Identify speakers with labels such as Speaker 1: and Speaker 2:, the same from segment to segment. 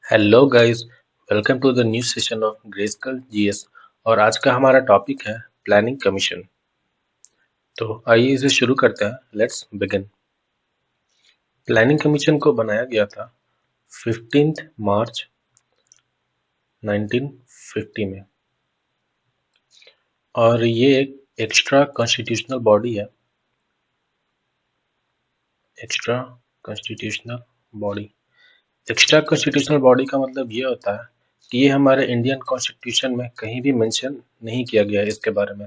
Speaker 1: Hello guys, welcome to the new session of ग्रेस्कल GS. और आज का हमारा टॉपिक है प्लानिंग कमीशन। तो आइए इसे शुरू करते हैं। Let's begin. प्लानिंग कमीशन को बनाया गया था 15 मार्च 1950 में, और ये एक एक्स्ट्रा कॉन्स्टिट्यूशनल बॉडी है। Extra constitutional body extra constitutional body का मतलब ये होता है कि ये हमारे इंडियन कॉन्स्टिट्यूशन में कहीं भी मेंशन नहीं किया गया है इसके बारे में।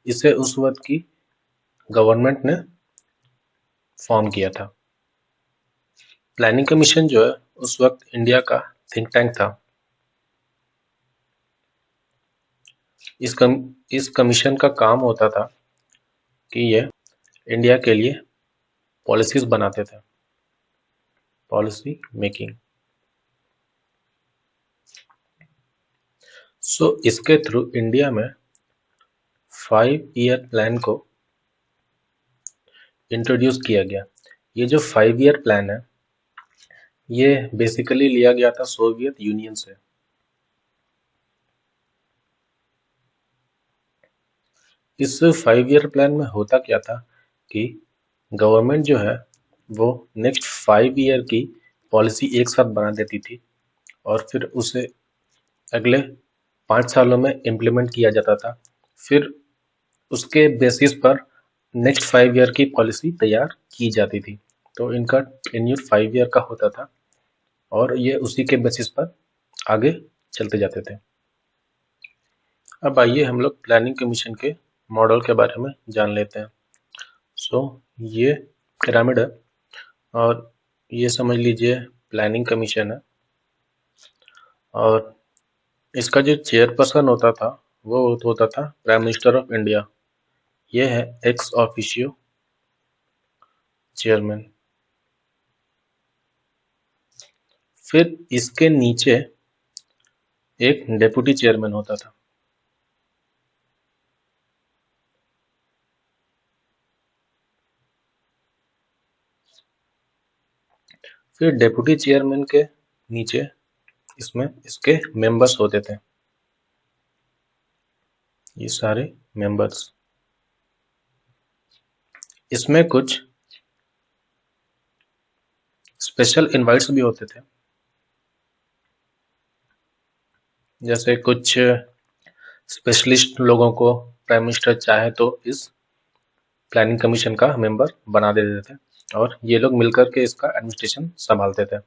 Speaker 1: इसे उस वक्त की गवर्नमेंट ने फॉर्म किया था। प्लानिंग कमीशन जो है उस वक्त इंडिया का थिंक टैंक था। इस कमीशन का काम होता था कि ये इंडिया के लिए पॉलिसीज बनाते थे, पॉलिसी मेकिंग। इसके थ्रू इंडिया में 5 ईयर प्लान को इंट्रोड्यूस किया गया। ये जो 5 ईयर प्लान है ये बेसिकली लिया गया था सोवियत यूनियन से। इस 5 ईयर प्लान में होता क्या था कि गवर्नमेंट जो है वो नेक्स्ट 5 ईयर की पॉलिसी एक साथ बना देती थी और फिर उसे अगले 5 सालों में इम्प्लीमेंट किया जाता था। फिर उसके बेसिस पर नेक्स्ट 5 ईयर की पॉलिसी तैयार की जाती थी। तो इनका टेन्यूर 5 ईयर का होता था और ये उसी के बेसिस पर आगे चलते जाते थे। अब आइए हम लोग प्लानिंग कमीशन के मॉडल के बारे में जान लेते हैं। ये पिरामिड है और ये समझ लीजिए प्लानिंग कमीशन है, और इसका जो चेयरपर्सन होता था वो होता था प्राइम मिनिस्टर ऑफ इंडिया। ये है एक्स ऑफिशियो चेयरमैन। फिर इसके नीचे एक डेप्यूटी चेयरमैन होता था। फिर डेप्यूटी चेयरमैन के नीचे इसमें इसके मेंबर्स होते थे, ये सारे मेंबर्स। इसमें कुछ स्पेशल इनवाइट्स भी होते थे, जैसे कुछ स्पेशलिस्ट लोगों को प्राइम मिनिस्टर चाहे तो इस प्लानिंग कमीशन का मेंबर बना देते थे और ये लोग मिलकर के इसका एडमिनिस्ट्रेशन संभालते थे।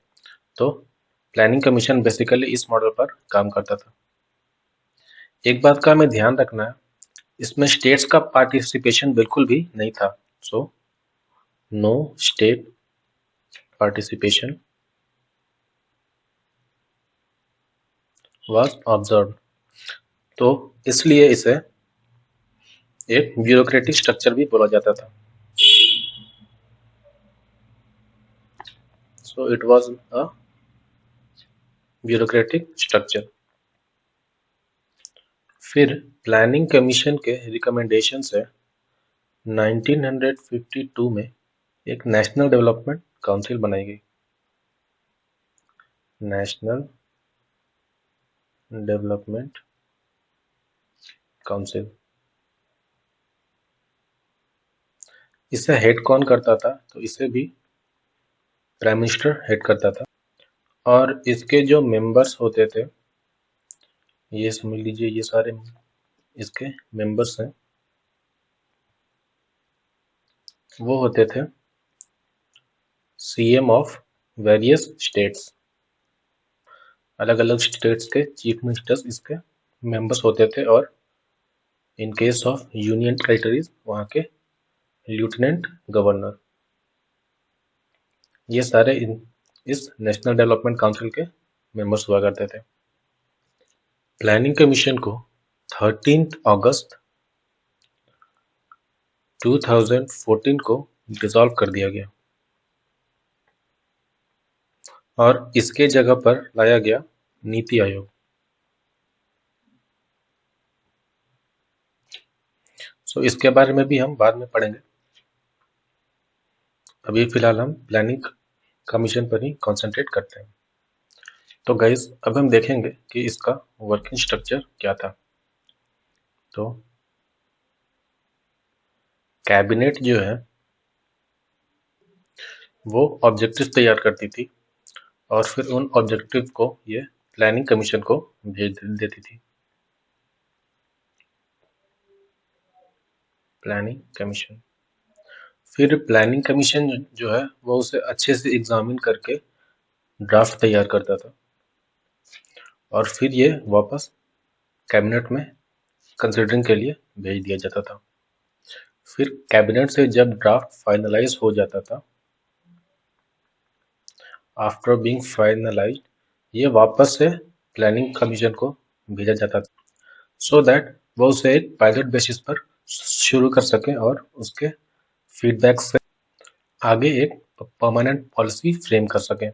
Speaker 1: तो प्लानिंग कमीशन बेसिकली इस मॉडल पर काम करता था। एक बात का हमें ध्यान रखना है, इसमें स्टेट्स का पार्टिसिपेशन बिल्कुल भी नहीं था। No state participation was observed. तो इसलिए इसे एक ब्यूरोक्रेटिक स्ट्रक्चर भी बोला जाता था। It was a bureaucratic structure. फिर प्लानिंग कमीशन के रिकमेंडेशन से 1952 में एक नेशनल डेवलपमेंट काउंसिल बनाई गई। National development council. इसे हेड कौन करता था? तो इसे भी प्राइम मिनिस्टर हेड करता था, और इसके जो मेंबर्स होते थे ये समझ लीजिए ये सारे इसके मेंबर्स हैं। वो होते थे सीएम ऑफ वेरियस स्टेट्स। अलग अलग स्टेट्स के चीफ मिनिस्टर्स इसके मेंबर्स होते थे, और in case of union territories वहाँ के लेफ्टिनेंट गवर्नर। ये सारे इस नेशनल डेवलपमेंट काउंसिल के मेंबर्स हुआ करते थे। प्लानिंग कमीशन को 13 अगस्त 2014 को डिसॉल्व कर दिया गया और इसके जगह पर लाया गया नीति आयोग। इसके बारे में भी हम बाद में पढ़ेंगे। अभी फिलहाल हम प्लानिंग कमीशन पर ही कंसंट्रेट करते हैं। तो गाइस अब हम देखेंगे कि इसका वर्किंग स्ट्रक्चर क्या था। तो कैबिनेट जो है वो ऑब्जेक्टिव तैयार करती थी और फिर उन ऑब्जेक्टिव को ये प्लानिंग कमीशन को भेज देती थी। प्लानिंग कमीशन, फिर प्लानिंग कमीशन जो है वो उसे अच्छे से एग्जामिन करके ड्राफ्ट तैयार करता था और फिर ये वापस कैबिनेट में कंसिडरिंग के लिए भेज दिया जाता था। फिर कैबिनेट से जब ड्राफ्ट फाइनलाइज हो जाता था, आफ्टर बीइंग फाइनलाइज्ड, ये वापस से प्लानिंग कमीशन को भेजा जाता था सो दैट वो उसे एक पायलट बेसिस पर शुरू कर सके और उसके फीडबैक से आगे एक परमानेंट पॉलिसी फ्रेम कर सके।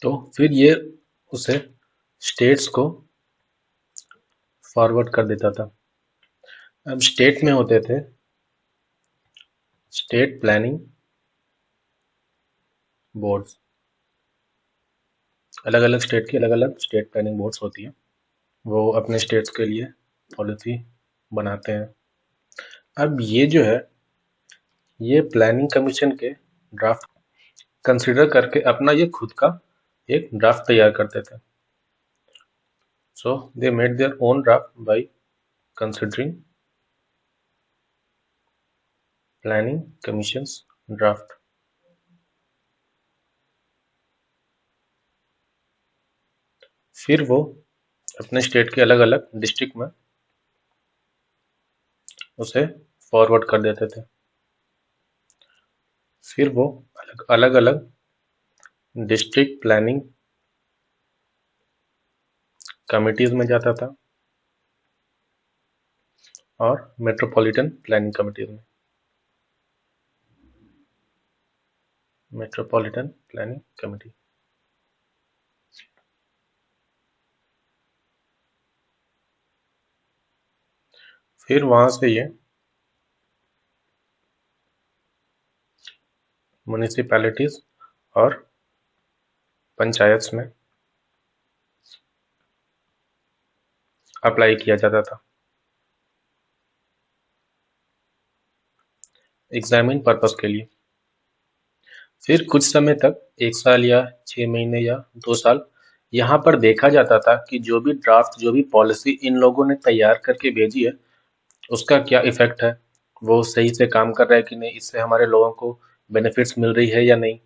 Speaker 1: तो फिर ये उसे स्टेट्स को फॉरवर्ड कर देता था। अब स्टेट में होते थे स्टेट प्लानिंग बोर्ड्स, अलग अलग स्टेट की अलग अलग स्टेट प्लानिंग बोर्ड्स होती है, वो अपने स्टेट्स के लिए पॉलिसी बनाते हैं। अब ये जो है ये प्लानिंग कमीशन के ड्राफ्ट कंसिडर करके अपना ये खुद का एक ड्राफ्ट तैयार करते थे। So they made their own draft by considering planning commissions draft. फिर वो अपने स्टेट के अलग अलग डिस्ट्रिक्ट में उसे फॉरवर्ड कर देते थे। फिर वो अलग अलग डिस्ट्रिक्ट प्लानिंग कमिटीज में जाता था और मेट्रोपॉलिटन प्लानिंग कमिटीज में, मेट्रोपॉलिटन प्लानिंग कमिटी। फिर वहां से ये म्युनिसिपैलिटीज और पंचायत में अप्लाई किया जाता था एग्जामिन पर्पस के लिए। फिर कुछ समय तक 1 साल या 6 महीने या 2 साल यहाँ पर देखा जाता था कि जो भी ड्राफ्ट जो भी पॉलिसी इन लोगों ने तैयार करके भेजी है उसका क्या इफेक्ट है, वो सही से काम कर रहा है कि नहीं, इससे हमारे लोगों को बेनिफिट्स मिल रही है या नहीं,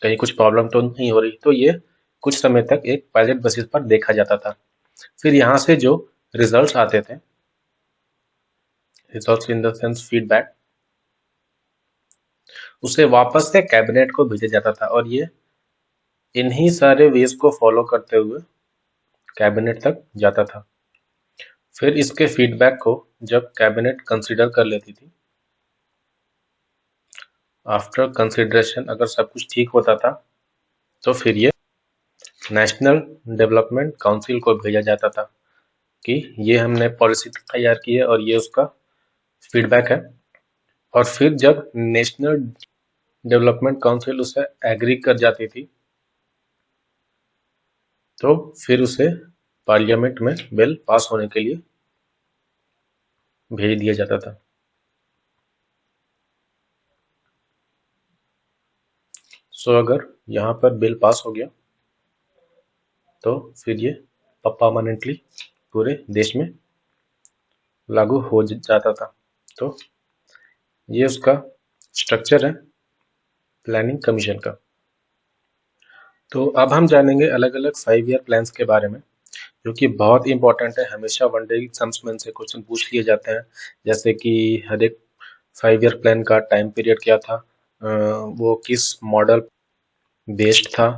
Speaker 1: कहीं कुछ प्रॉब्लम तो नहीं हो रही। तो ये कुछ समय तक एक पायलट बेसिस पर देखा जाता था। फिर यहाँ से जो रिजल्ट्स आते थे, results in the sense feedback, उसे वापस से कैबिनेट को भेजा जाता था और ये इन्हीं सारे वेज को फॉलो करते हुए कैबिनेट तक जाता था। फिर इसके फीडबैक को जब कैबिनेट कंसिडर कर लेती थी, आफ्टर कंसिडरेशन अगर सब कुछ ठीक होता था तो फिर ये नेशनल डेवलपमेंट काउंसिल को भेजा जाता था कि ये हमने पॉलिसी तैयार की है और ये उसका फीडबैक है। और फिर जब नेशनल डेवलपमेंट काउंसिल उसे एग्री कर जाती थी तो फिर उसे पार्लियामेंट में बिल पास होने के लिए भेज दिया जाता था। सो अगर यहाँ पर बिल पास हो गया तो फिर ये परमानेंटली पूरे देश में लागू हो जाता था। तो ये उसका स्ट्रक्चर है प्लानिंग कमीशन का। तो अब हम जानेंगे अलग अलग 5 ईयर प्लान्स के बारे में, जो कि बहुत इंपॉर्टेंट है। हमेशा वनडे एग्जाम्स में इनसे क्वेश्चन पूछ लिए जाते हैं, जैसे कि हर एक 5 ईयर प्लान का टाइम पीरियड क्या था, वो किस मॉडल बेस्ड था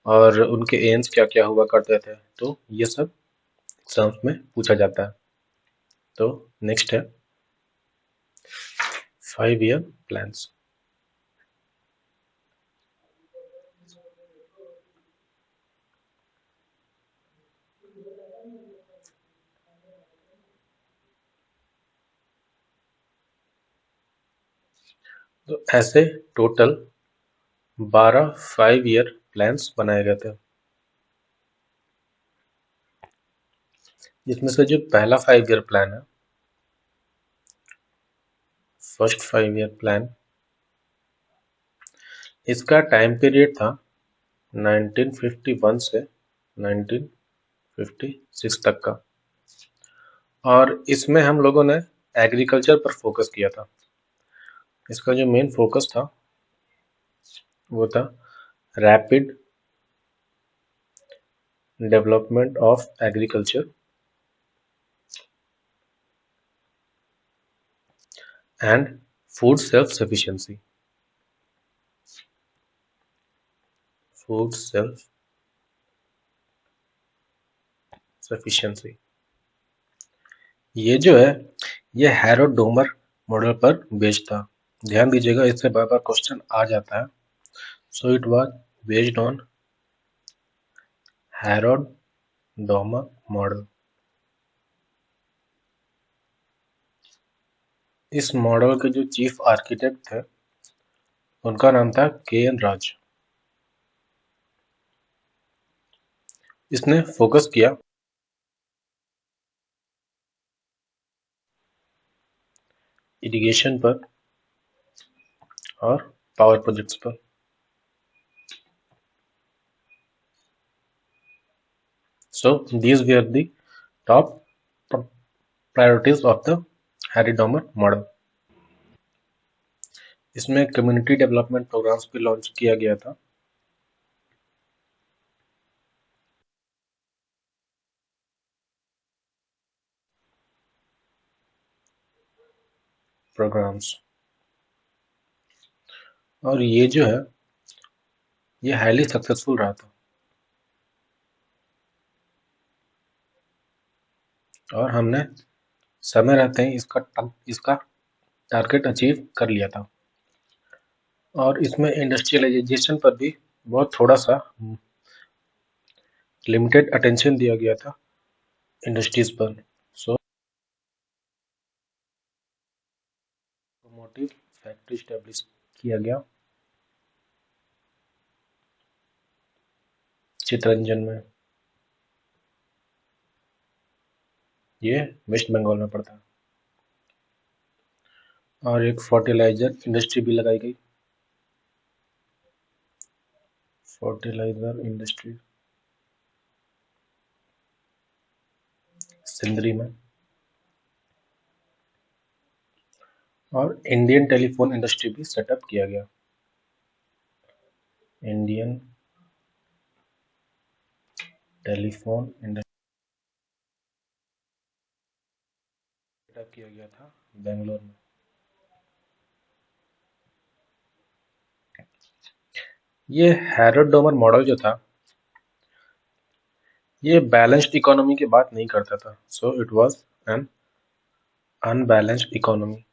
Speaker 1: और उनके एम्स क्या क्या हुआ करते थे। तो ये सब एग्जाम्स में पूछा जाता है। तो नेक्स्ट है 5 ईयर प्लान्स। तो ऐसे टोटल 12 5 ईयर प्लान्स बनाए गए थे। जिसमें से जो पहला 5 ईयर प्लान है, फर्स्ट 5 ईयर प्लान, इसका टाइम पीरियड था 1951 से 1956 तक का, और इसमें हम लोगों ने एग्रीकल्चर पर फोकस किया था। इसका जो मेन फोकस था वो था rapid development of agriculture and food self sufficiency. Food self sufficiency, ये जो है ये हैरोल्ड डोमर मॉडल पर बेस्ड था। ध्यान दीजिएगा, इससे बार बार क्वेश्चन आ जाता है। सो it was based on Harold Domar model. इस मॉडल के जो चीफ आर्किटेक्ट थे उनका नाम था के.एन. राज। इसने फोकस किया इरिगेशन पर और पावर प्रोजेक्ट्स पर। So these were the top priorities of the Harry Domar model. इसमें कम्युनिटी डेवलपमेंट प्रोग्राम्स भी लॉन्च किया गया था। प्रोग्राम्स, और ये जो है ये हाईली सक्सेसफुल रहा था, और हमने समय रहते ही इसका टारगेट अचीव कर लिया था। और इसमें इंडस्ट्रियलाइजेशन पर भी बहुत थोड़ा सा लिमिटेड अटेंशन दिया गया था इंडस्ट्रीज पर। सो ऑटोमोटिव फैक्ट्री स्टैब्लिश किया गया चितरंजन में, ये वेस्ट बंगाल में पड़ता है। और एक फर्टिलाइजर इंडस्ट्री भी लगाई गई, फर्टिलाइजर इंडस्ट्री सिंदरी में। और इंडियन टेलीफोन इंडस्ट्री भी सेटअप किया गया, इंडियन टेलीफोन इंडस्ट्री सेटअप किया गया था बेंगलोर में। ये हैरोल्ड डोमर मॉडल जो था ये बैलेंस्ड इकोनॉमी की बात नहीं करता था। सो it was an unbalanced economy.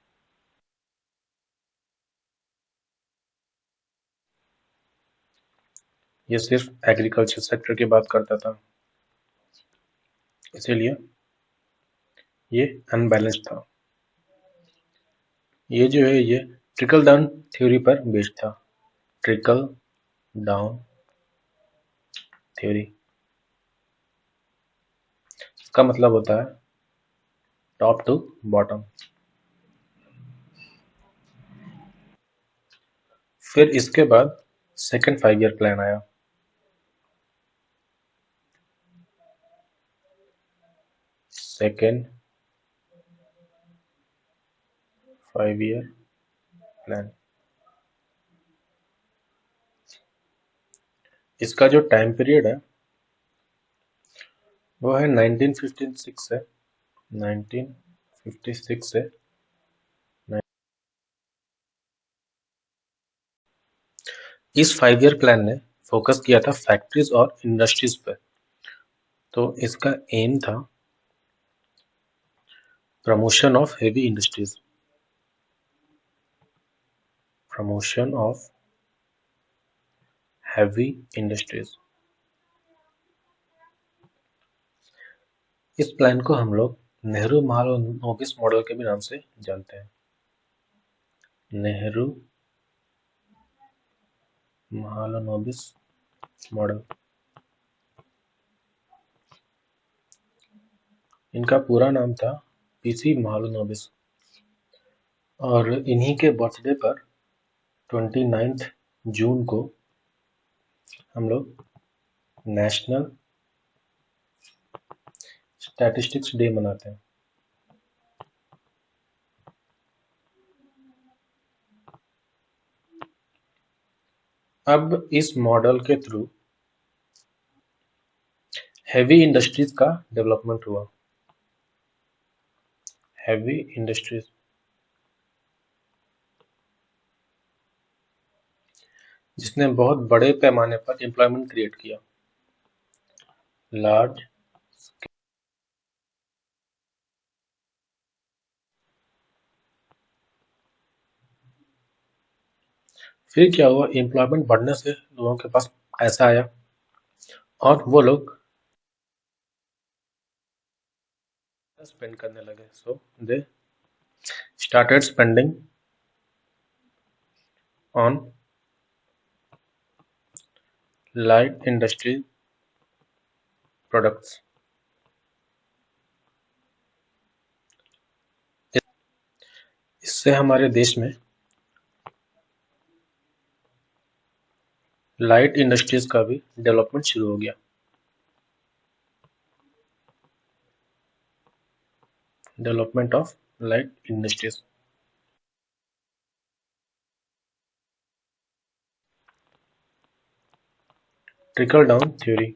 Speaker 1: ये सिर्फ एग्रीकल्चर सेक्टर की बात करता था, इसीलिए ये अनबैलेंस्ड था। ये जो है ये ट्रिकल डाउन थ्योरी पर बेस्ड था, ट्रिकल डाउन थ्योरी। इसका मतलब होता है टॉप टू बॉटम। फिर इसके बाद सेकेंड 5 ईयर प्लान आया। सेकेंड 5 ईयर प्लान, इसका जो टाइम पीरियड है वो है 1956 से 1956 से इस 5 ईयर प्लान ने फोकस किया था फैक्ट्रीज और इंडस्ट्रीज पे। तो इसका एम था promotion of heavy industries, promotion of heavy industries. इस प्लान को हम लोग नेहरू महालनोबिस मॉडल के भी नाम से जानते हैं, नेहरू महालनोबिस मॉडल। इनका पूरा नाम था पीसी महालनोबिस और इन्हीं के बर्थडे पर 29 जून को हम लोग नेशनल स्टैटिस्टिक्स डे मनाते हैं। अब इस मॉडल के थ्रू हेवी इंडस्ट्रीज का डेवलपमेंट हुआ। हेवी इंडस्ट्रीज जिसने बहुत बड़े पैमाने पर एम्प्लॉयमेंट क्रिएट किया। लार्ज फिर क्या हुआ, एम्प्लॉयमेंट बढ़ने से लोगों के पास पैसा आया और वो लोग स्पेंड करने लगे। So they started spending on light industry products. इससे हमारे देश में लाइट इंडस्ट्रीज का भी डेवलपमेंट शुरू हो गया। Development of light industries. Trickle down theory.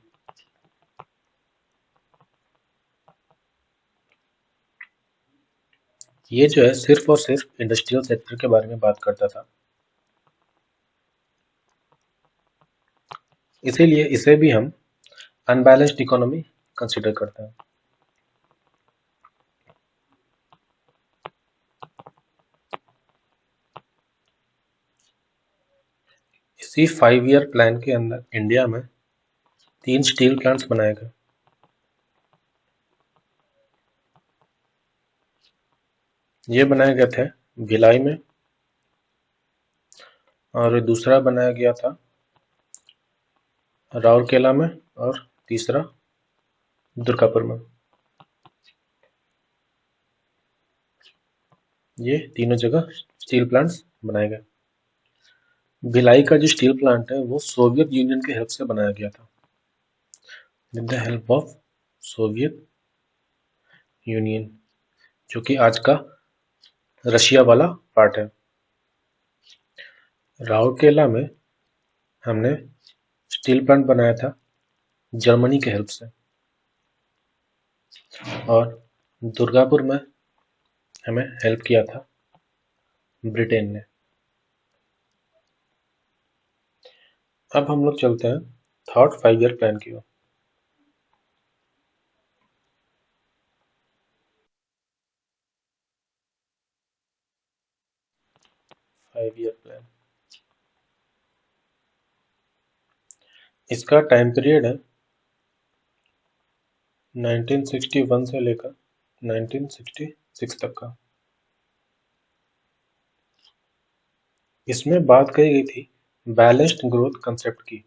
Speaker 1: ये जो है सिर्फ और सिर्फ इंडस्ट्रियल सेक्टर के बारे में बात करता था, इसीलिए इसे भी हम अनबैलेंस्ड इकोनॉमी कंसिडर करते हैं। इसी 5 ईयर प्लान के अंदर इंडिया में 3 स्टील प्लांट्स बनाए गए। ये बनाए गए थे भिलाई में और दूसरा बनाया गया था राउरकेला में और तीसरा दुर्गापुर में। ये तीनों जगह स्टील प्लांट्स बनाए गए। भिलाई का जो स्टील प्लांट है वो सोवियत यूनियन के हेल्प से बनाया गया था, with the help of Soviet union, जो कि आज का रशिया वाला पार्ट है। राउरकेला में हमने स्टील प्लांट बनाया था जर्मनी के हेल्प से और दुर्गापुर में हमें हेल्प किया था ब्रिटेन ने। अब हम लोग चलते हैं थर्ड 5 ईयर प्लान की ओर। 5 ईयर प्लान, इसका टाइम पीरियड है 1961 से लेकर 1966 तक का। इसमें बात कही गई थी बैलेंस्ड ग्रोथ कंसेप्ट की।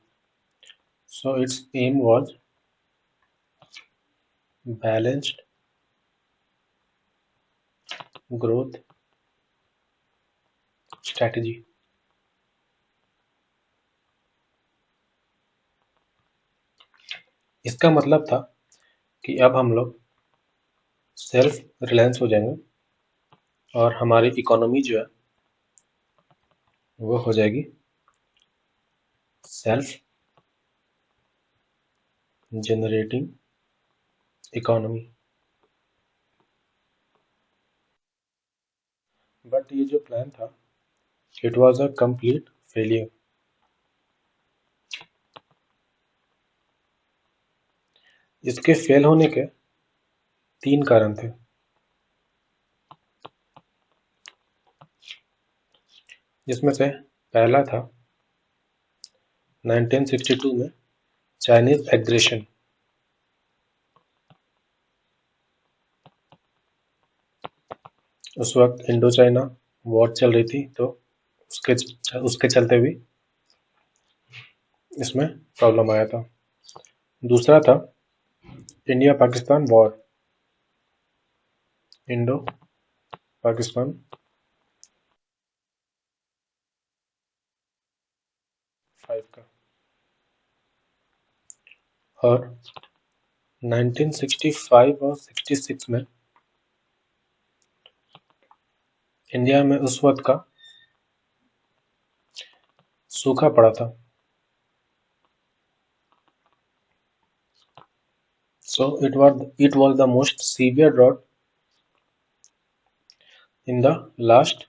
Speaker 1: So its aim was balanced growth strategy. इसका मतलब था कि अब हम लोग सेल्फ रिलायंस हो जाएंगे और हमारी इकोनॉमी जो है वो हो जाएगी सेल्फ जनरेटिंग इकोनॉमी। बट ये जो प्लान था it was a complete failure. इसके फेल होने के 3 कारण थे। जिसमें से पहला था 1962 में चाइनीज एग्रेशन। उस वक्त इंडो चाइना वॉर चल रही थी, तो उसके चलते भी इसमें प्रॉब्लम आया था। दूसरा था India Pakistan war. Indo Pakistan 5 का। और 1965 और 66 में इंडिया में उस वक्त का सूखा पड़ा था। So it was the most severe drought in the last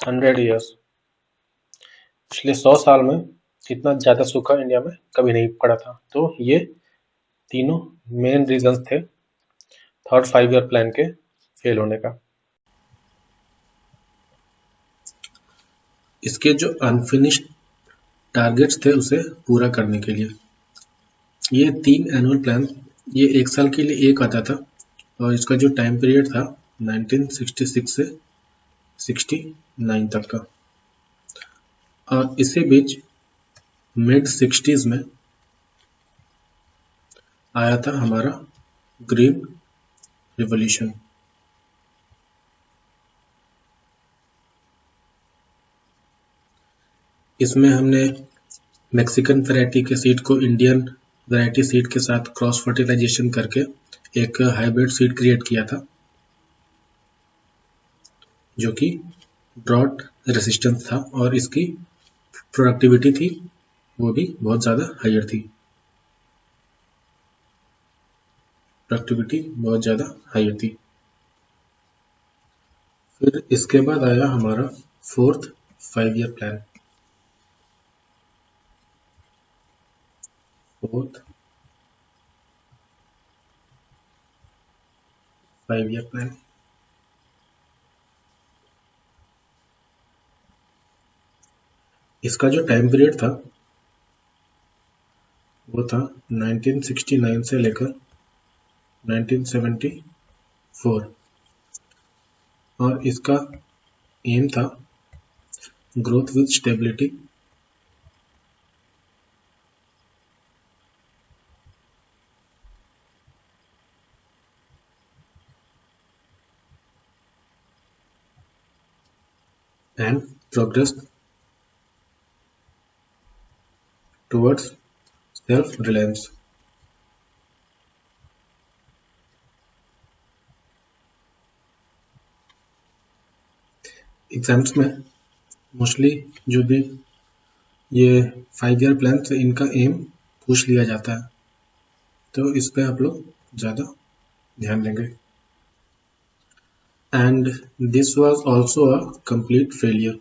Speaker 1: 100 years. पिछले 100 साल में इतना ज्यादा सूखा इंडिया में कभी नहीं पड़ा था। तो ये तीनों मेन रीजंस थे थर्ड 5 ईयर प्लान के फेल होने का। इसके जो अनफिनिश्ड टारगेट्स थे उसे पूरा करने के लिए ये 3 एनुअल प्लान, ये 1 साल के लिए एक आता था और इसका जो टाइम पीरियड था 1966 से 69 तक का। और इसी बीच मिड 60s में आया था हमारा ग्रीन रिवॉल्यूशन। इसमें हमने मैक्सिकन वैरायटी के सीड को इंडियन वैरायटी सीड के साथ क्रॉस फर्टिलाइजेशन करके एक हाइब्रिड सीड क्रिएट किया था जो कि ड्रॉट रेसिस्टेंस था और इसकी प्रोडक्टिविटी थी वो भी बहुत ज़्यादा हायर थी। फिर इसके बाद आया हमारा fourth 5 year plan. Fourth 5 year plan इसका जो टाइम पीरियड था वो था 1969 से लेकर 1974 और इसका एम था growth with stability, and progress towards self-reliance। Exams में मोस्टली जो भी ये 5 ईयर प्लान से इनका एम पूछ लिया जाता है, तो इस पे आप लोग ज़्यादा ध्यान देंगे। And this was also a complete failure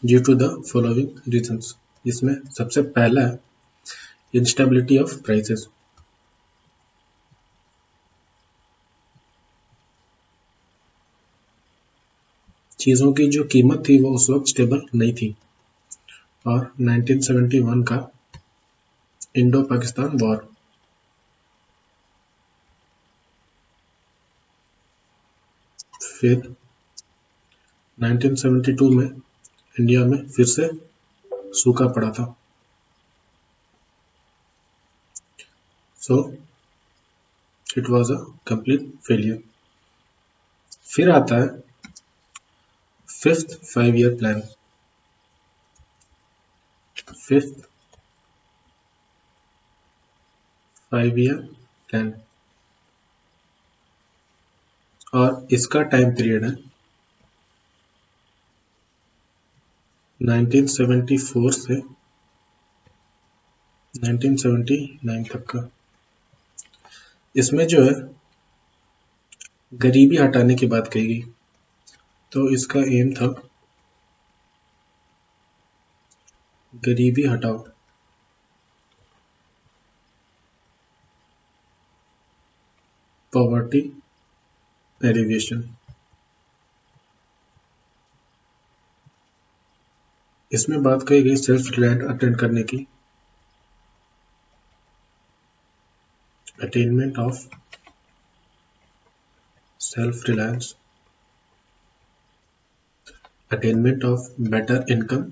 Speaker 1: due to the following reasons। इसमें सबसे पहला है instability of prices। चीज़ों की जो कीमत थी वो उस वक्त स्टेबल नहीं थी। और 1971 का इंडो पाकिस्तान वॉर, फिर 1972 में इंडिया में फिर से सूखा पड़ा था। सो it was a complete failure. फिर आता है fifth 5 year plan. Fifth 5 year plan और इसका टाइम पीरियड है 1974 से 1979 तक का। इसमें जो है गरीबी हटाने की बात कही गई, तो इसका एम था गरीबी हटाओ, पॉवर्टी एलिवेशन। इसमें बात कही गई सेल्फ रिलायंट अटेंड करने की, attainment of self reliance, attainment of better income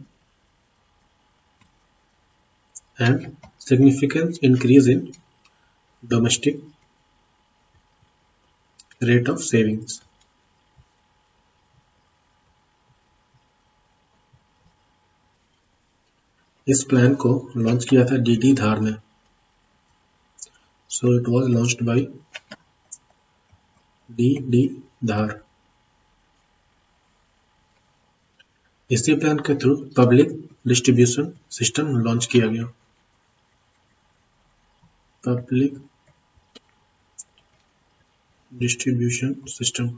Speaker 1: and significant increase in domestic rate of savings. इस प्लान को लॉन्च किया था डीडी धार ने। So it was launched by DD Dhar. इसी प्लान के through public distribution system launch किया गया। Public distribution system,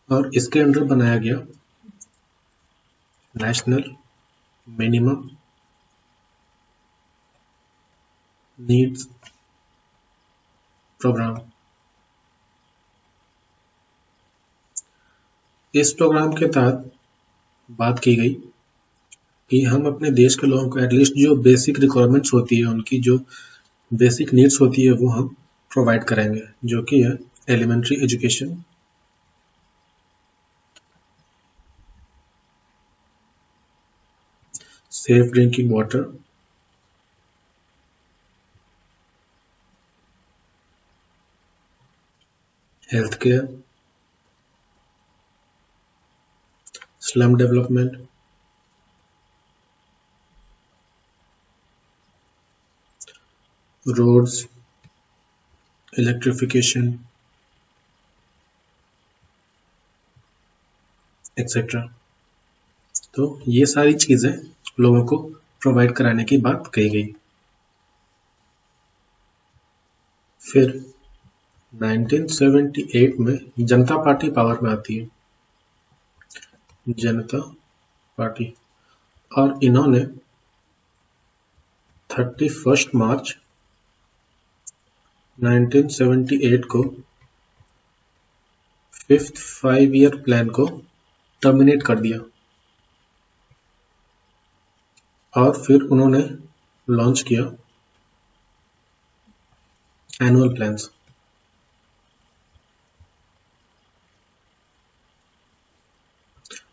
Speaker 1: और इसके अंडर बनाया गया नेशनल मिनिमम नीड्स प्रोग्राम। इस प्रोग्राम के तहत बात की गई कि हम अपने देश के लोगों को एटलीस्ट जो बेसिक रिक्वायरमेंट्स होती है, उनकी जो बेसिक नीड्स होती है, वो हम प्रोवाइड करेंगे, जो कि है elementary education, safe drinking water, health care, slum development, roads, electrification, etcetera. तो ये सारी चीजें लोगों को प्रोवाइड कराने की बात कही गई। फिर 1978 में जनता पार्टी पावर में आती है, जनता पार्टी, और इन्होंने 31 मार्च 1978 को 5th 5 ईयर प्लान को टर्मिनेट कर दिया, और फिर उन्होंने लॉन्च किया एनुअल प्लान्स।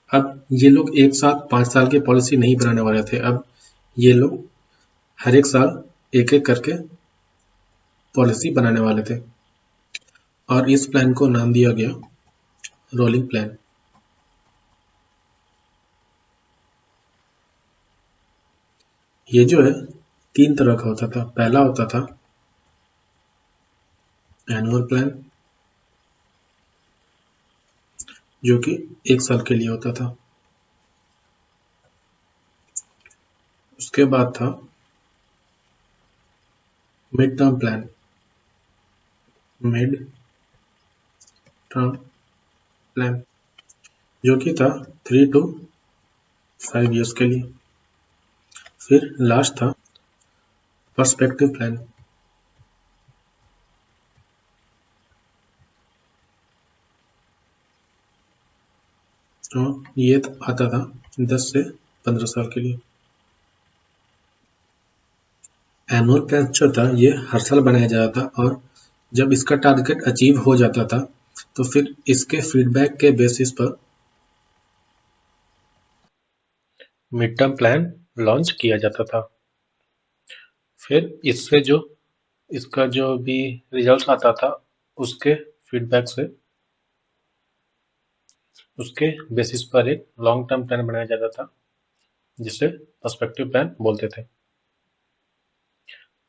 Speaker 1: अब ये लोग एक साथ 5 साल की पॉलिसी नहीं बनाने वाले थे। अब ये लोग हर एक साल एक एक करके पॉलिसी बनाने वाले थे, और इस प्लान को नाम दिया गया रोलिंग प्लान। ये जो है 3 तरह का होता था। पहला होता था एनुअल प्लान, जो कि 1 साल के लिए होता था। उसके बाद था mid term plan, mid term plan, जो कि था 3 to 5 ईयर्स के लिए। फिर लास्ट था पर्सपेक्टिव प्लान, तो ये आता था 10 से 15 साल के लिए। एनुअल प्लान जो था ये हर साल बनाया जाता था, और जब इसका टारगेट अचीव हो जाता था तो फिर इसके फीडबैक के बेसिस पर मिड टर्म प्लान लॉन्च किया जाता था। फिर इससे जो इसका जो भी रिजल्ट आता था, उसके फीडबैक से उसके बेसिस पर एक लॉन्ग टर्म प्लान बनाया जाता था, जिसे पर्सपेक्टिव प्लान बोलते थे।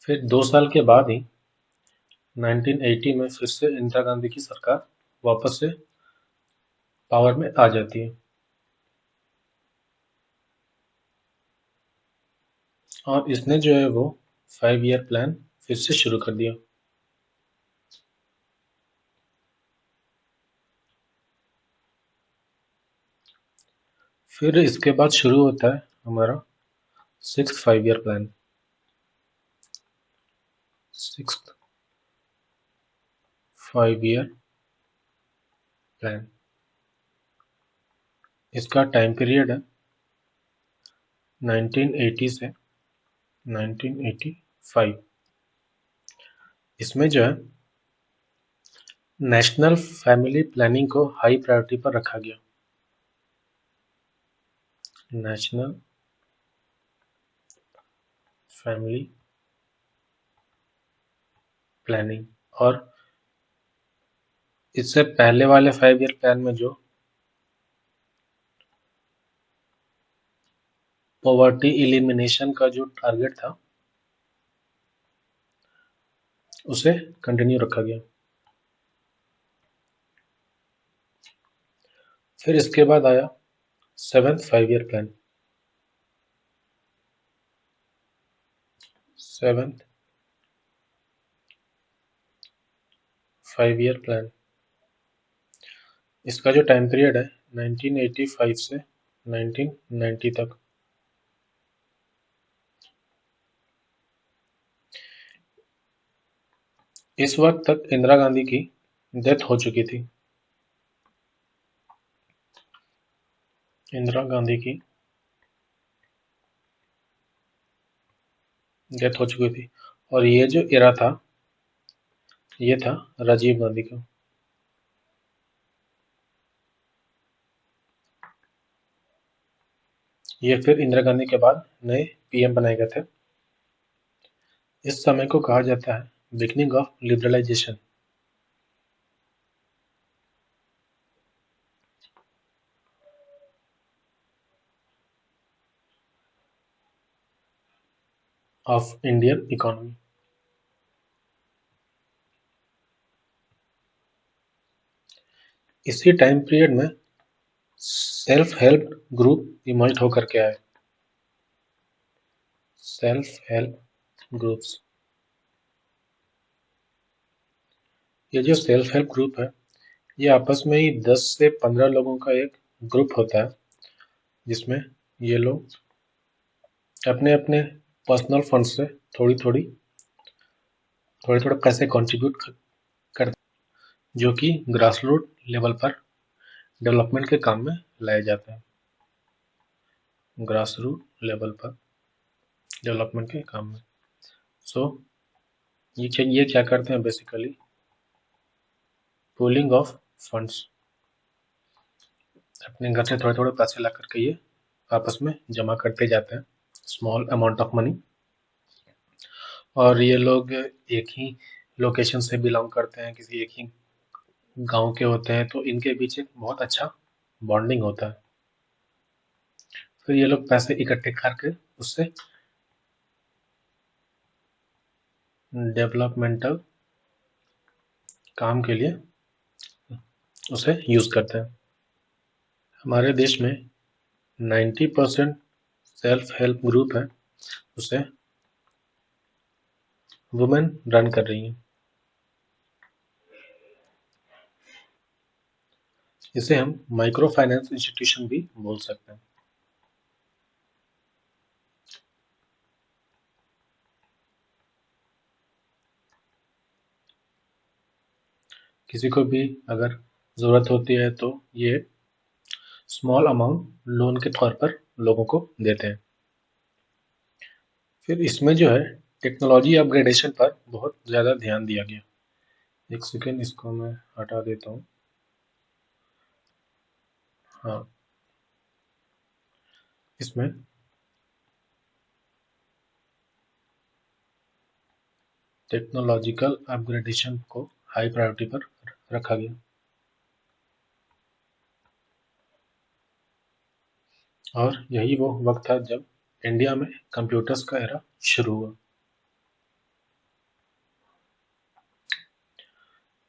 Speaker 1: फिर 2 साल के बाद ही 1980 में फिर से इंदिरा गांधी की सरकार वापस से पावर में आ जाती है, और इसने जो है वो 5 ईयर प्लान फिर से शुरू कर दिया। फिर इसके बाद शुरू होता है हमारा 6th 5 year plan. 6th 5 year plan, इसका टाइम पीरियड है 1980 से 1985। इसमें जो है नेशनल फैमिली प्लानिंग को हाई प्रायोरिटी पर रखा गया। National family planning. और इससे पहले वाले 5 ईयर प्लान में जो पॉवर्टी इलिमिनेशन का जो टारगेट था उसे कंटिन्यू रखा गया। फिर इसके बाद आया 7th 5 year plan. 7th 5 year plan, इसका जो टाइम पीरियड है 1985 से 1990 तक। इस वक्त तक इंदिरा गांधी की डेथ हो चुकी थी। इंदिरा गांधी की डेथ हो चुकी थी और ये जो एरा था ये था राजीव गांधी का। ये फिर इंदिरा गांधी के बाद नए पीएम बनाए गए थे। इस समय को कहा जाता है beginning of liberalisation. Of Indian economy. इसी टाइम पीरियड में सेल्फ हेल्प ग्रुप इमर्ज होकर के आए। सेल्फ हेल्प ग्रुप्स, ये जो सेल्फ हेल्प ग्रुप है ये आपस में ही 10 से 15 लोगों का एक ग्रुप होता है जिसमें ये लोग अपने अपने पर्सनल फंड से थोड़े थोड़े पैसे कंट्रीब्यूट करते हैं जो कि ग्रास रूट लेवल पर डेवलपमेंट के काम में लाए जाते हैं। ग्रास रूट लेवल पर डेवलपमेंट के काम में। सो ये क्या करते हैं बेसिकली पूलिंग ऑफ फंड्स। अपने घर से थोड़े थोड़े पैसे ला करके ये आपस में जमा करते जाते हैं, स्मॉल अमाउंट ऑफ मनी। और ये लोग एक ही लोकेशन से बिलोंग करते हैं, किसी एक ही गांव के होते हैं, तो इनके बीच एक बहुत अच्छा बॉन्डिंग होता है। फिर ये लोग पैसे इकट्ठे करके उससे डेवलपमेंटल काम के लिए उसे यूज करते हैं। हमारे देश में 90% सेल्फ हेल्प ग्रुप है, उसे वुमेन रन कर रही हैं। इसे हम माइक्रो फाइनेंस इंस्टीट्यूशन भी बोल सकते हैं। किसी को भी अगर जरूरत होती है तो ये स्मॉल अमाउंट लोन के तौर पर लोगों को देते हैं। फिर इसमें जो है टेक्नोलॉजी अपग्रेडेशन पर बहुत ज़्यादा ध्यान दिया गया। एक सेकेंड, इसको मैं हटा देता हूँ। हाँ, इसमें टेक्नोलॉजिकल अपग्रेडेशन को हाई प्रायोरिटी पर रखा गया। और यही वो वक्त था जब इंडिया में कंप्यूटर्स का एरा शुरू हुआ।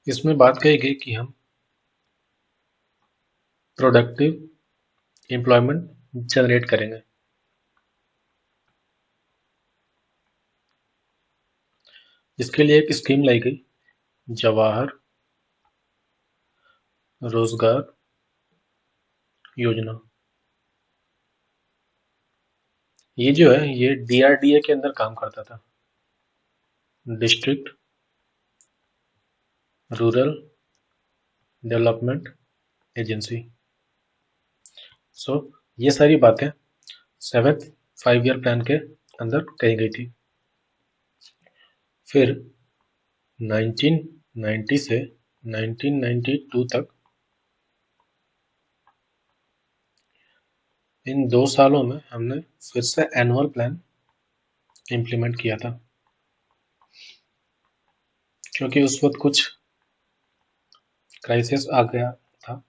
Speaker 1: इसमें बात कही गई कि हम प्रोडक्टिव एम्प्लॉयमेंट जनरेट करेंगे। इसके लिए एक स्कीम लाई गई, जवाहर रोजगार योजना। ये जो है ये डीआरडीए के अंदर काम करता था, डिस्ट्रिक्ट रूरल डेवलपमेंट एजेंसी। सो ये सारी बातें 7th 5 ईयर प्लान के अंदर कही गई थी। फिर 1990 से 1992 तक इन 2 सालों में हमने फिर से एनुअल प्लान इम्प्लीमेंट किया था। क्योंकि उस वक्त कुछ क्राइसिस आ गया था,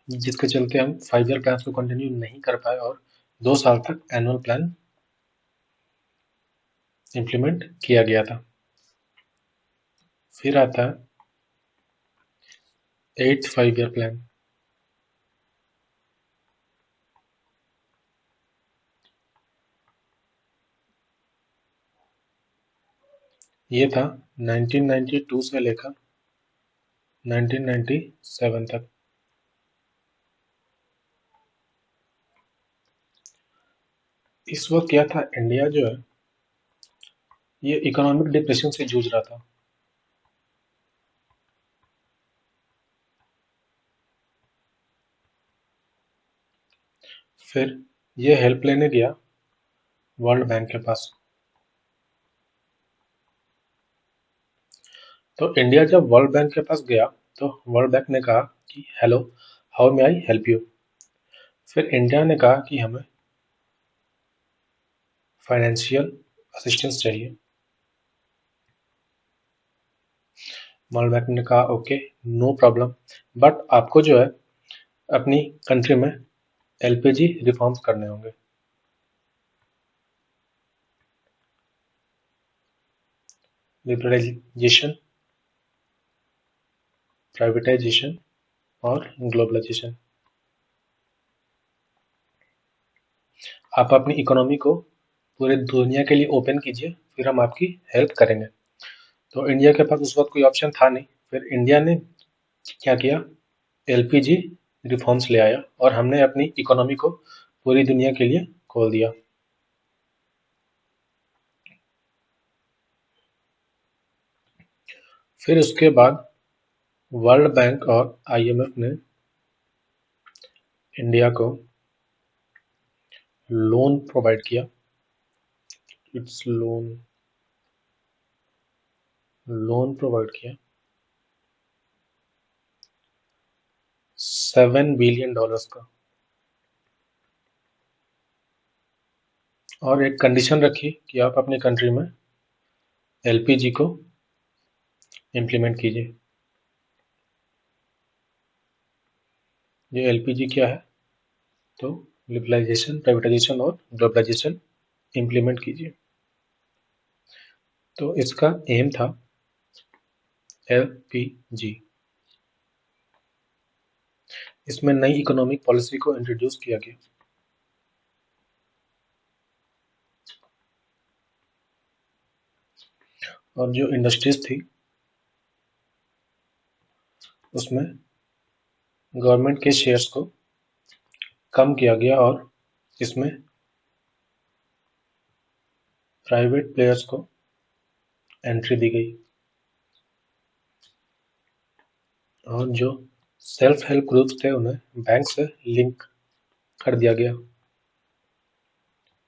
Speaker 1: जिसके चलते हम 5 ईयर प्लान को कंटिन्यू नहीं कर पाए और 2 साल तक एनुअल प्लान इम्प्लीमेंट किया गया था। फिर आता है 8th 5 ईयर प्लान। ये था 1992 से लेकर 1997 तक। इस वक्त क्या था, इंडिया जो है ये इकोनॉमिक डिप्रेशन से जूझ रहा था। फिर ये हेल्प लेने गया वर्ल्ड बैंक के पास। तो इंडिया जब वर्ल्ड बैंक के पास गया तो वर्ल्ड बैंक ने कहा कि hello, how may I help you. फिर इंडिया ने कहा कि हमें फाइनेंशियल असिस्टेंस चाहिए। वर्ल्ड बैंक ने कहा ओके, नो प्रॉब्लम, बट आपको जो है अपनी कंट्री में एलपीजी रिफॉर्म्स करने होंगे। लिबरलाइजेशन, प्राइवेटाइजेशन और ग्लोबलाइजेशन। आप अपनी इकोनॉमी को पूरे दुनिया के लिए ओपन कीजिए, फिर हम आपकी हेल्प करेंगे। तो इंडिया के पास उस वक्त कोई ऑप्शन था नहीं। फिर इंडिया ने क्या किया, एलपीजी रिफॉर्म्स ले आया और हमने अपनी इकोनॉमी को पूरी दुनिया के लिए खोल दिया। फिर उसके बाद वर्ल्ड बैंक और आईएमएफ ने इंडिया को लोन प्रोवाइड किया। इट्स लोन प्रोवाइड किया $7 बिलियन का। और एक कंडीशन रखी कि आप अपनी कंट्री में एलपीजी को इम्प्लीमेंट कीजिए। ये एलपीजी क्या है, तो लिबरलाइजेशन, प्राइवेटाइजेशन और ग्लोबलाइजेशन इम्प्लीमेंट कीजिए। तो इसका एम था एलपीजी। इसमें नई इकोनॉमिक पॉलिसी को इंट्रोड्यूस किया गया। और जो इंडस्ट्रीज थी उसमें गवर्नमेंट के शेयर्स को कम किया गया और इसमें प्राइवेट प्लेयर्स को एंट्री दी गई। और जो सेल्फ हेल्प ग्रुप्स थे उन्हें बैंक से लिंक कर दिया गया।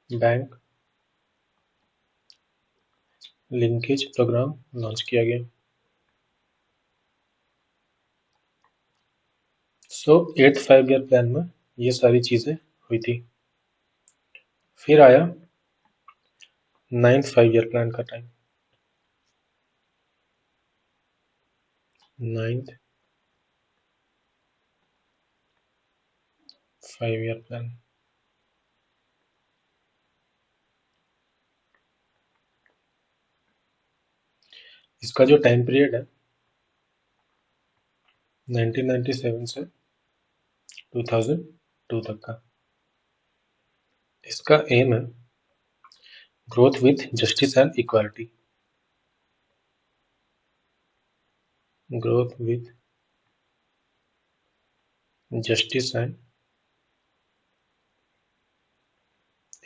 Speaker 1: बैंक लिंकेज प्रोग्राम लॉन्च किया गया। सो 8th 5 ईयर प्लान में ये सारी चीजें हुई थी। फिर आया 9th 5 ईयर प्लान का टाइम। 9th 5 year plan. इसका जो टाइम पीरियड है 1997 से 2002 तक का। इसका एम है growth with justice and equality. Growth with justice and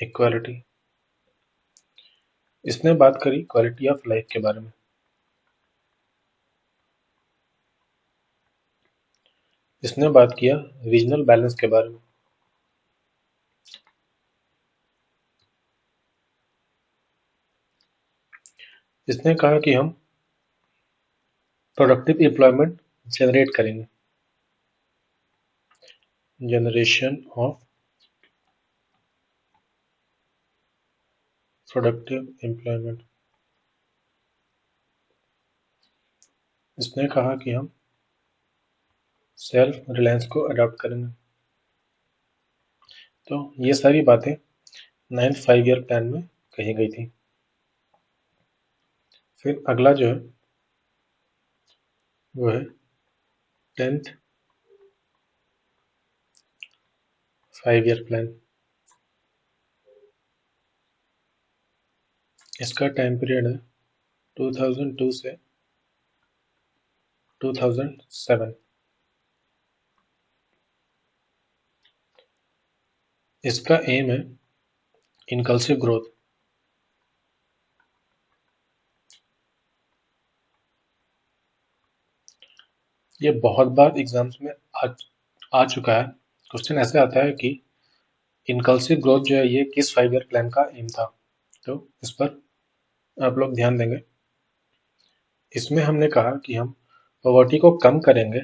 Speaker 1: equality. इसने बात करी क्वालिटी ऑफ लाइफ के बारे में। इसने बात किया रीजनल बैलेंस के बारे में। इसने कहा कि हम प्रोडक्टिव एम्प्लॉयमेंट जनरेट करेंगे। Generation of productive employment. इसने कहा कि हम सेल्फ रिलायंस को अडॉप्ट करेंगे। तो ये सारी बातें 9th 5 ईयर प्लान में कही गई थी। फिर अगला जो है वो है 10th 5 ईयर प्लान। इसका टाइम पीरियड है 2002 से 2007। इसका एम है इनकल्सिव ग्रोथ। ये बहुत बार एग्जाम्स में आ चुका है। क्वेश्चन ऐसे आता है कि इनकल्सिव ग्रोथ जो है ये किस 5 ईयर प्लान का एम था। तो इस पर आप लोग ध्यान देंगे। इसमें हमने कहा कि हम पॉवर्टी को कम करेंगे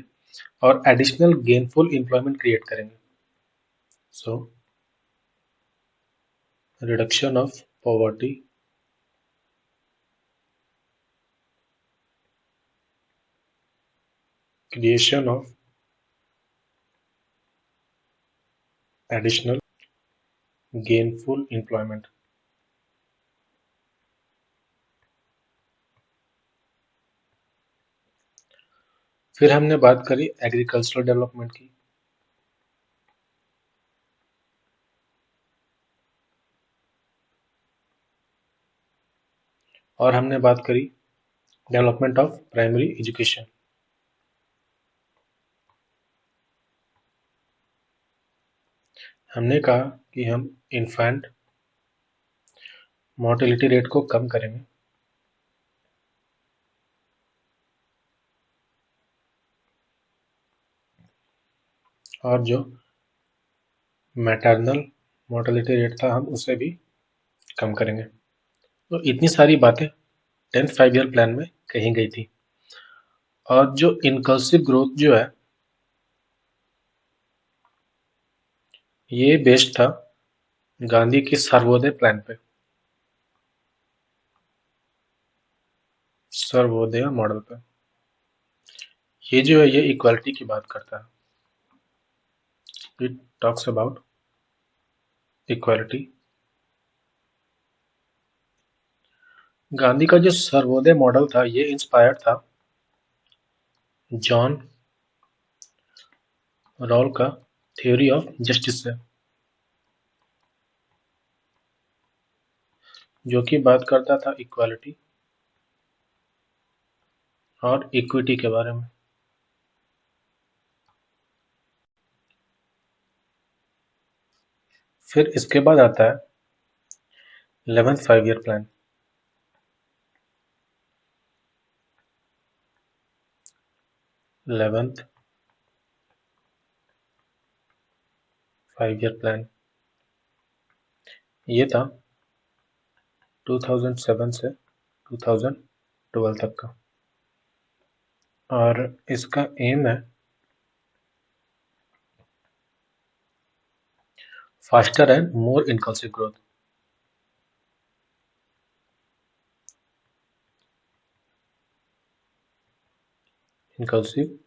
Speaker 1: और एडिशनल गेनफुल एम्प्लॉयमेंट क्रिएट करेंगे। So reduction of poverty, creation of additional gainful employment. फिर हमने बात करी एग्रीकल्चरल डेवलपमेंट की। और हमने बात करी डेवलपमेंट ऑफ प्राइमरी एजुकेशन। हमने कहा कि हम इन्फेंट मोर्टेलिटी रेट को कम करेंगे और जो मैटरनल मोर्टेलिटी रेट था हम उसे भी कम करेंगे। तो इतनी सारी बातें 10th 5 ईयर प्लान में कही गई थी। और जो इनकल्सिव ग्रोथ जो है ये बेस्ड था गांधी के सर्वोदय प्लान पे, सर्वोदय मॉडल पे। ये जो है ये इक्वालिटी की बात करता है। It talks about equality. Gandhi का जो सर्वोदय मॉडल था ये इंस्पायर्ड था जॉन रॉल का थ्योरी ऑफ जस्टिस से, जो कि बात करता था इक्वालिटी और इक्विटी के बारे में। फिर इसके बाद आता है 11th 5 year plan. 11th 5 year plan ये था 2007 से 2012 तक का और इसका एम है faster and more inclusive growth. Inclusive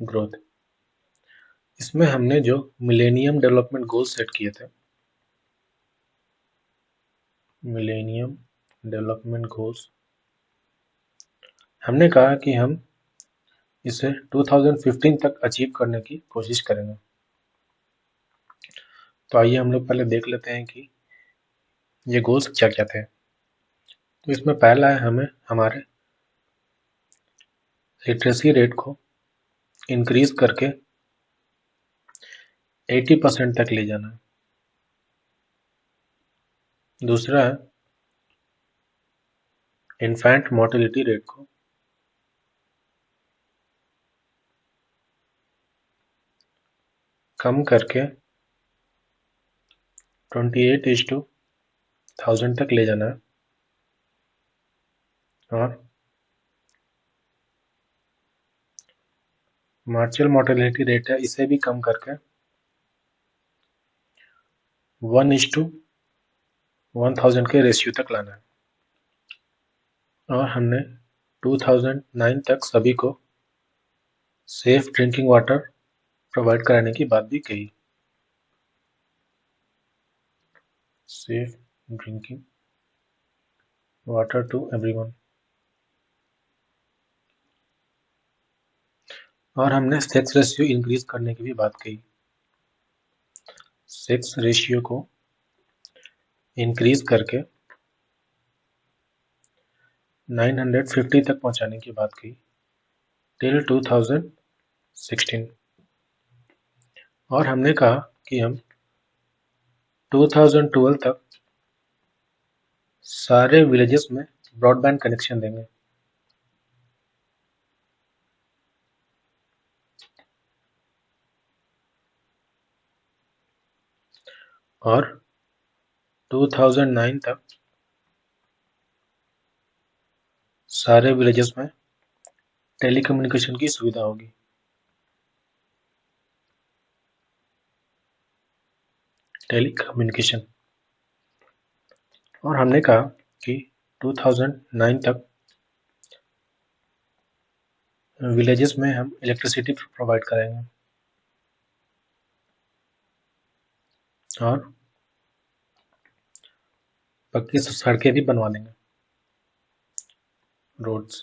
Speaker 1: growth. इसमें हमने जो मिलेनियम डेवलपमेंट गोल्स सेट किए थे, मिलेनियम डेवलपमेंट गोल्स, हमने कहा कि हम इसे 2015 तक अचीव करने की कोशिश करेंगे। तो आइए हम लोग पहले देख लेते हैं कि ये गोल्स क्या क्या थे। तो इसमें पहला है हमें हमारे लिटरेसी रेट को इंक्रीज करके 80% तक ले जाना है। दूसरा है इन्फेंट मोर्टेलिटी रेट को कम करके 28:1000 तक ले जाना है। और मार्जिनल मोर्टेलिटी रेट है इसे भी कम करके 1:1000 के रेशियो तक लाना है। और हमने 2009 तक सभी को सेफ ड्रिंकिंग वाटर प्रोवाइड कराने की बात भी कही। Safe drinking water to everyone. और हमने सेक्स रेशियो इंक्रीज करने की भी बात कही। सेक्स रेशियो को इंक्रीज करके 950 तक पहुंचाने की बात कही टिल 2016। और हमने कहा कि हम 2012 तक सारे विलेजेस में ब्रॉडबैंड कनेक्शन देंगे। और 2009 तक सारे विलेजेस में टेलीकम्युनिकेशन की सुविधा होगी। टेलीकम्युनिकेशन। और हमने कहा कि 2009 तक विलेजेस में हम इलेक्ट्रिसिटी प्रोवाइड कराएंगे और पक्की सड़कें भी बनवा देंगे, रोड्स।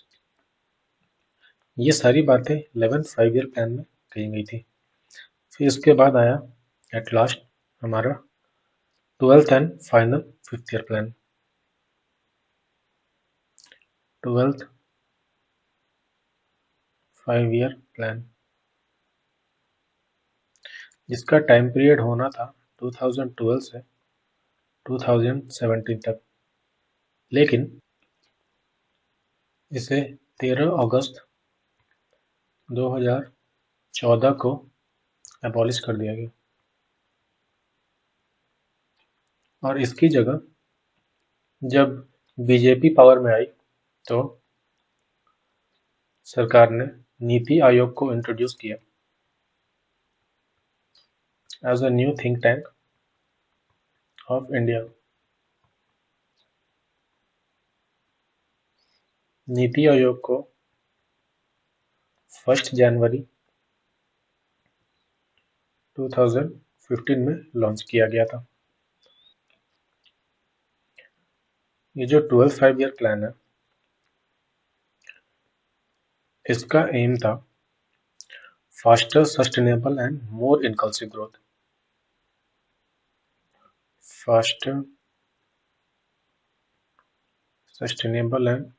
Speaker 1: ये सारी बातें 11th 5 ईयर प्लान में कही गई थी। फिर इसके बाद आया एट लास्ट हमारा 12th and final 5th year plan. 12th 5 year plan जिसका टाइम पीरियड होना था 2012 से 2017 तक, लेकिन इसे 13 अगस्त 2014 को एबॉलिश कर दिया गया। और इसकी जगह जब बीजेपी पावर में आई तो सरकार ने नीति आयोग को इंट्रोड्यूस किया as a new think tank of India. NITI Aayog को 1 जनवरी 2015 में लॉन्च किया गया था। ये जो 12th 5 ईयर प्लान है, इसका एम था faster, sustainable and more inclusive growth. Faster, sustainable and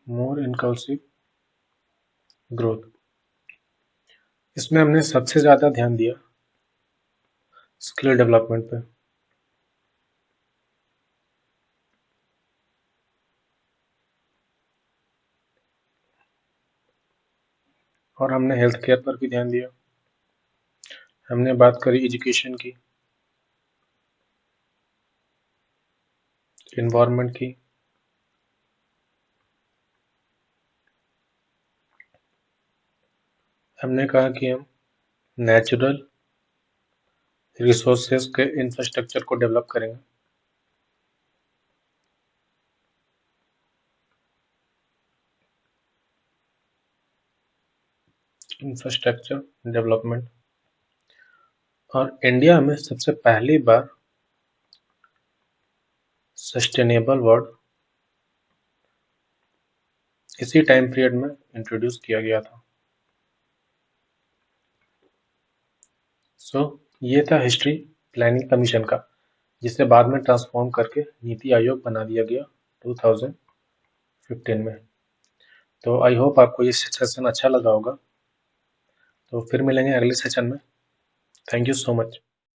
Speaker 1: more inclusive growth. इसमें हमने सबसे ज्यादा ध्यान दिया स्किल डेवलपमेंट पे। और हमने हेल्थ केयर पर भी ध्यान दिया। हमने बात करी एजुकेशन की, एनवायरनमेंट की, हमने कहा कि हम नेचुरल रिसोर्सेज के इंफ्रास्ट्रक्चर को डेवलप करेंगे। Infrastructure development. और इंडिया में सबसे पहली बार सस्टेनेबल वर्ड इसी टाइम पीरियड में इंट्रोड्यूस किया गया था। ये था हिस्ट्री प्लानिंग कमीशन का, जिसे बाद में ट्रांसफॉर्म करके नीति आयोग बना दिया गया 2015 में। तो आई होप आपको ये सेशन अच्छा लगा होगा। तो फिर मिलेंगे अगले सेशन में। Thank you so much.